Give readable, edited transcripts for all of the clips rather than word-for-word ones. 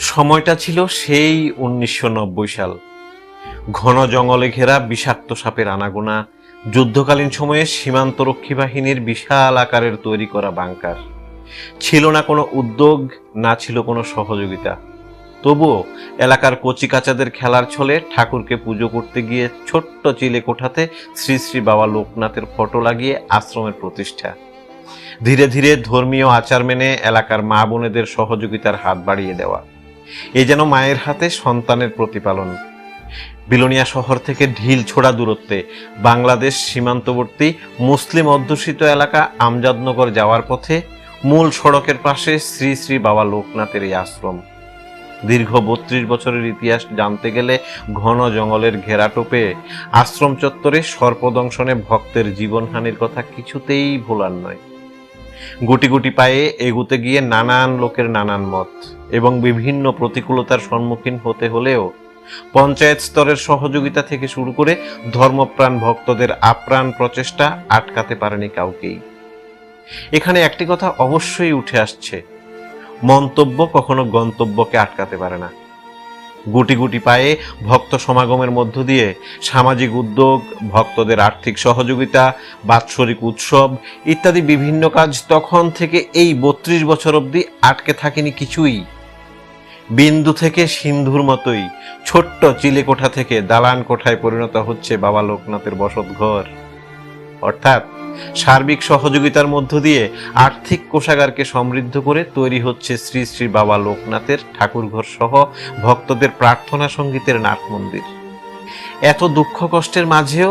সময়টা ছিল সেই 1990 সাল। ঘন জঙ্গলে ঘেরা বিষাক্ত সাপের আনাগোনা, যুদ্ধকালীন সময়ে সীমান্তরক্ষী বাহিনীর বিশাল আকারের তৈরি করা বাংকার। ছিল না কোনো উদ্যোগ, না ছিল কোনো সহযোগিতা। তবুও এলাকার কচিকাচাদের খেলার ছলে ঠাকুরকে পুজো করতে গিয়ে ছোট্ট চিলে কোঠাতে শ্রী শ্রী বাবা লোকনাথের ফটো লাগিয়ে আশ্রমের প্রতিষ্ঠা। ধীরে ধীরে ধর্মীয় আচার মেনে এলাকার মা বোনেদের সহযোগিতার হাত বাড়িয়ে দেওয়া, এ যেন মায়ের হাতে সন্তানের প্রতিপালন। বিলোনিয়া শহর থেকে ঢিল ছোড়া দূরত্বে বাংলাদেশ সীমান্তবর্তী মুসলিম অধ্যুষিত এলাকা আমজাদনগর যাওয়ার পথে মূল সড়কের পাশে শ্রী শ্রী বাবা লোকনাথের এই আশ্রম। দীর্ঘ 32 বছরের ইতিহাস জানতে গেলে ঘন জঙ্গলের ঘেরাটোপে আশ্রম চত্বরে সর্পদংশনে ভক্তের জীবনহানির কথা কিছুতেই ভোলার নয়। গুটি গুটি পায়ে এগুতে গিয়ে নানান লোকের নানান মত এবং বিভিন্ন প্রতিকূলতার সম্মুখীন হতে হলেও পঞ্চায়েত স্তরের সহযোগিতা থেকে শুরু করে ধর্মপ্রাণ ভক্তদের আপ্রাণ প্রচেষ্টা আটকাতে পারেনি কাউকেই। এখানে একটি কথা অবশ্যই উঠে আসছে, মন্তব্য কখনো গন্তব্যকে আটকাতে পারে না। গুটি গুটি পায়ে ভক্ত সমাগমের মধ্য দিয়ে সামাজিক উদ্যোগ, ভক্তদের আর্থিক সহযোগিতা, বাৎসরিক উৎসব ইত্যাদি বিভিন্ন কাজ তখন থেকে এই 32 বছর অবধি আটকে থাকেনি কিছুই। বিন্দু থেকে সিন্ধুর মতোই ছোট্ট চিলেকোঠা থেকে দালান কোঠায় পরিণত হচ্ছে বাবা লোকনাথের বসতঘর। অর্থাৎ সার্বিক সহযোগিতার মধ্য দিয়ে আর্থিক কোষাগারকে সমৃদ্ধ করে তৈরি হচ্ছে শ্রী শ্রী বাবা লোকনাথের ঠাকুরঘর সহ ভক্তদের প্রার্থনা সঙ্গীতের নাট মন্দির। এত দুঃখ কষ্টের মাঝেও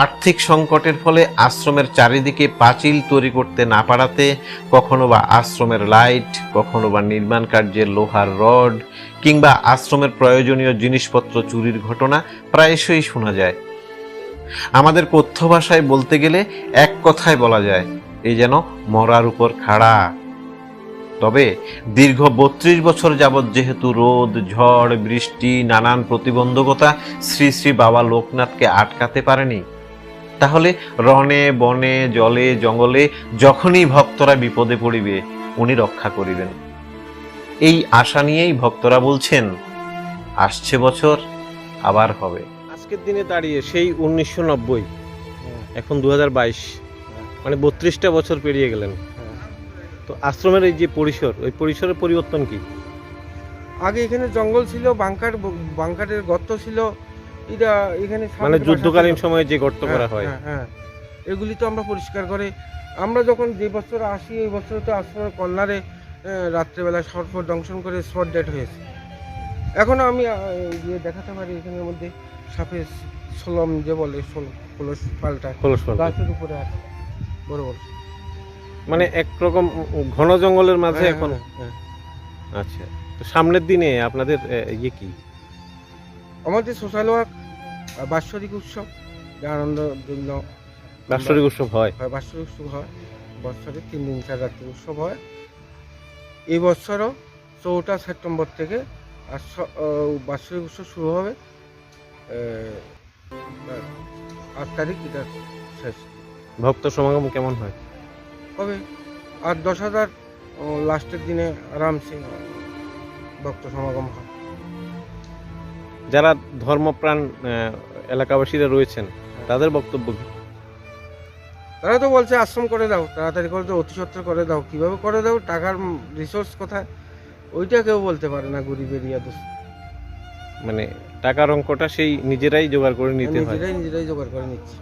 আর্থিক সংকটের ফলে আশ্রমের চারিদিকে পাঁচিল তৈরি করতে না পারাতে কখনো বা আশ্রমের লাইট, কখনো বা নির্মাণ কার্যের লোহার রড কিংবা আশ্রমের প্রয়োজনীয় জিনিসপত্র চুরির ঘটনা প্রায়শই শোনা যায়। আমাদের কথ্য ভাষায় বলতে গেলে এক কথায় বলা যায়, এই যেন মরার উপর খাড়া। তবে দীর্ঘ 32 বছর যাবৎ যেহেতু রোদ, ঝড়, বৃষ্টি, নানান প্রতিবন্ধকতা শ্রী শ্রী বাবা লোকনাথকে আটকাতে পারেনি, তাহলে রণে বনে জলে জঙ্গলে যখনই ভক্তরা বিপদে পড়িবে উনি রক্ষা করিবেন। এই আশা নিয়েই ভক্তরা বলছেন, আসছে বছর আবার হবে। আজকের দিনে দাঁড়িয়ে সেই 1990, এখন 2022, মানে 32টা বছর পেরিয়ে গেলেন। তো আশ্রমের এই যে পরিসর, ওই পরিসরের পরিবর্তন কি? আগে এখানে জঙ্গল ছিল, বাংকারের গর্ত ছিল, এটা এখানে মানে যুদ্ধকালীন সময়ে যে গর্ত করা হয়, হ্যাঁ, এগুলি তো আমরা পরিষ্কার করে, আমরা যখন যে বছর আসি এই বছর তো আশ্রমের কর্নারে রাত্রেবেলা সর্প দংশন করে স্পট ডেট হয়েছে। এখনও আমি গিয়ে দেখাতে পারি এখানের মধ্যে সাপের সোলম যে বলে খোলস পাল্টা গাছের উপরে আছে বড় বড়, মানে একরকম ঘন জঙ্গলের মাঝে এখন। আচ্ছা, তো সামনের দিনে আপনাদের ইয়ে কি? আমাদের সোশ্যাল ওয়ার্ক, বাৎসরিক উৎসব, আনন্দ জন্য বাৎসরিক উৎসব হয়। বাৎসরিক উৎসব হয় বছরে 3 দিন 4 রাত্রি উৎসব হয়। এই বছরও 4টা সেপ্টেম্বর থেকে বাৎসরিক উৎসব শুরু হবে, 8 তারিখ এটা শেষ। ভক্ত সমাগম কেমন হয়? হবে 8-10 হাজার লাস্টের দিনে আরামসে ভক্ত সমাগম হয়। যারা ধর্মপ্রাণ এলাকাবাসীরা রয়েছেন তাদের বক্তব্য কি? তারা তো বলছে আশ্রম করে দাও, তাড়াতাড়ি করে দাও, অতি সত্বর করে দাও। কীভাবে করে দাও, টাকার রিসোর্স কোথায়, ওইটা কেউ বলতে পারে না। গরিব এরিয়া তো, মানে টাকার অঙ্কটা সেই নিজেরাই জোগাড় করে নিতে হয়, নিজেরাই জোগাড় করে নিচ্ছে।